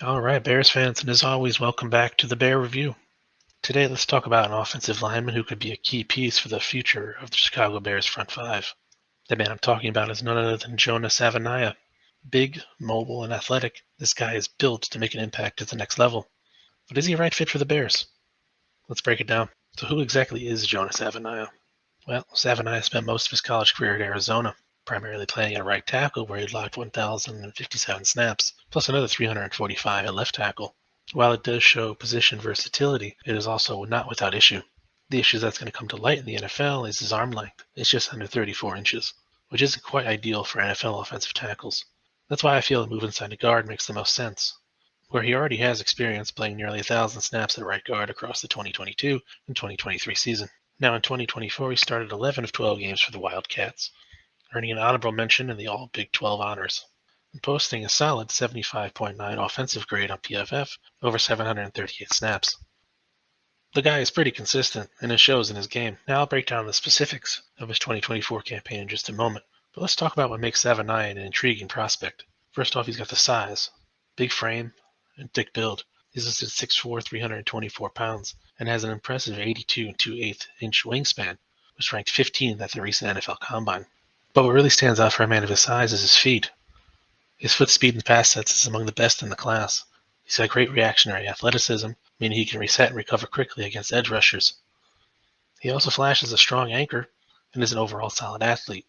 All right, Bears fans, and as always, welcome back to the Bear Review. Today, let's talk about an offensive lineman who could be a key piece for the future of the Chicago Bears front five. The man I'm talking about is none other than Jonah Savaiinaea. Big, mobile, and athletic, this guy is built to make an impact at the next level. But is he a right fit for the Bears? Let's break it down. So who exactly is Jonah Savaiinaea? Well, Savaiinaea spent most of his college career at Arizona, primarily playing at right tackle where he logged 1,057 snaps, plus another 345 at left tackle. While it does show position versatility, it is also not without issue. The issue that's going to come to light in the NFL is his arm length. It's just under 34 inches, which isn't quite ideal for NFL offensive tackles. That's why I feel the move inside the guard makes the most sense, where he already has experience playing nearly 1,000 snaps at right guard across the 2022 and 2023 season. Now in 2024, he started 11 of 12 games for the Wildcats, earning an honorable mention in the All Big 12 honors, and posting a solid 75.9 offensive grade on PFF over 738 snaps. The guy is pretty consistent, and it shows in his game. Now I'll break down the specifics of his 2024 campaign in just a moment, but let's talk about what makes Savaiinaea an intriguing prospect. First off, he's got the size, big frame, and thick build. He's listed 6'4", 324 pounds, and has an impressive 82 and 2/8 inch wingspan, which ranked 15th at the recent NFL Combine. But what really stands out for a man of his size is his feet. His foot speed and pass sets is among the best in the class. He's got great reactionary athleticism, meaning he can reset and recover quickly against edge rushers. He also flashes a strong anchor and is an overall solid athlete,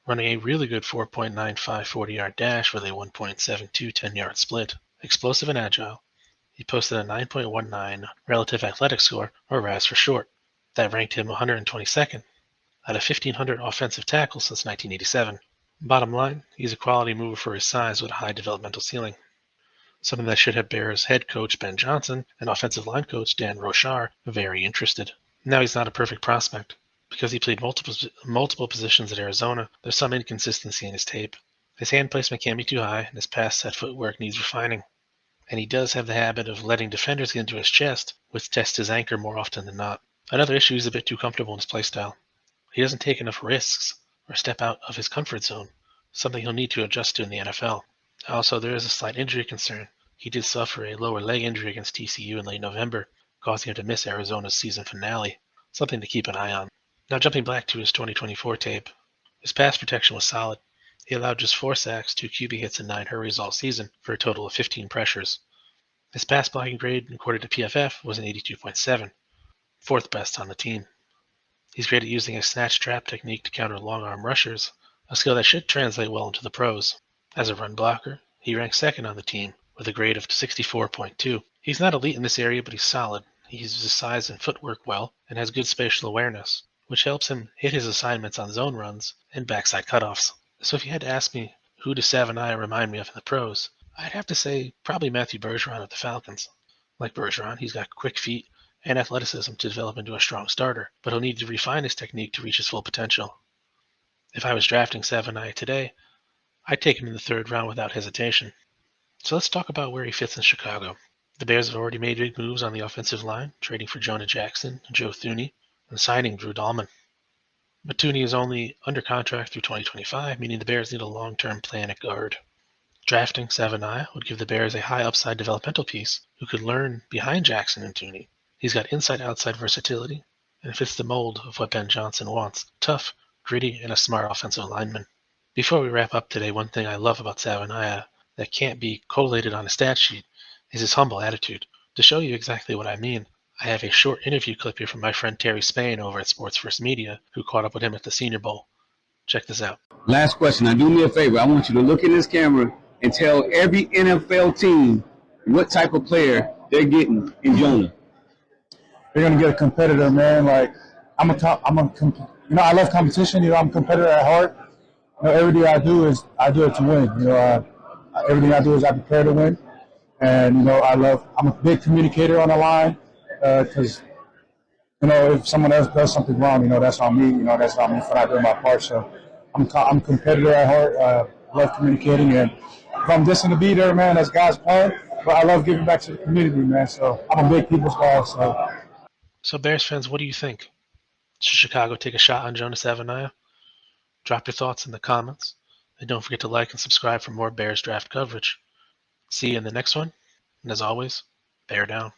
running a really good 4.95 40-yard dash with a 1.72 10-yard split. Explosive and agile, he posted a 9.19 relative athletic score, or RAS for short, that ranked him 122nd out of 1,500 offensive tackles since 1987. Bottom line, he's a quality mover for his size with a high developmental ceiling, something that should have Bears head coach Ben Johnson and offensive line coach Dan Rochar very interested. Now he's not a perfect prospect. Because he played multiple positions at Arizona, there's some inconsistency in his tape. His hand placement can't be too high, and his pass set footwork needs refining. And he does have the habit of letting defenders get into his chest, which tests his anchor more often than not. Another issue is a bit too comfortable in his playstyle. He doesn't take enough risks or step out of his comfort zone, something he'll need to adjust to in the NFL. Also, there is a slight injury concern. He did suffer a lower leg injury against TCU in late November, causing him to miss Arizona's season finale, something to keep an eye on. Now jumping back to his 2024 tape, his pass protection was solid. He allowed just 4 sacks, 2 QB hits, and 9 hurries all season for a total of 15 pressures. His pass blocking grade, according to PFF, was an 82.7, fourth best on the team. He's great at using a snatch trap technique to counter long arm rushers, a skill that should translate well into the pros. As a run blocker, he ranks second on the team with a grade of 64.2. He's not elite in this area, but he's solid. He uses his size and footwork well and has good spatial awareness, which helps him hit his assignments on zone runs and backside cutoffs. So if you had to ask me who does Savaiinaea remind me of in the pros, I'd have to say probably Matthew Bergeron of the Falcons. Like Bergeron, he's got quick feet and athleticism to develop into a strong starter, but he'll need to refine his technique to reach his full potential. If I was drafting Savaiinaea today, I'd take him in the 3rd round without hesitation. So let's talk about where he fits in Chicago. The Bears have already made big moves on the offensive line, trading for Jonah Jackson, Joe Thuney, and signing Drew Dalman. But Thuney is only under contract through 2025, meaning the Bears need a long-term plan at guard. Drafting Savaiinaea would give the Bears a high upside developmental piece who could learn behind Jackson and Thuney. He's got inside-outside versatility and fits the mold of what Ben Johnson wants: tough, gritty, and a smart offensive lineman. Before we wrap up today, one thing I love about Savaiinaea that can't be collated on a stat sheet is his humble attitude. To show you exactly what I mean, I have a short interview clip here from my friend Terry Spain over at Sports First Media, who caught up with him at the Senior Bowl. Check this out. Last question. Now do me a favor. I want you to look in this camera and tell every NFL team what type of player they're getting in Jonah. They're gonna get a competitor, man. Like I love competition. I'm a competitor at heart. Everything I do it to win. Everything I do is I prepare to win, and I'm a big communicator on the line because if someone else does something wrong, that's on me. That's on me for not doing my part. So I'm a competitor at heart. I love communicating, and if I'm destined to be there, man, that's God's plan. But I love giving back to the community, man. So I'm a big people's guy. So Bears fans, what do you think? Should Chicago take a shot on Jonas Savaiinaea? Drop your thoughts in the comments, and don't forget to like and subscribe for more Bears draft coverage. See you in the next one, And as always, bear down.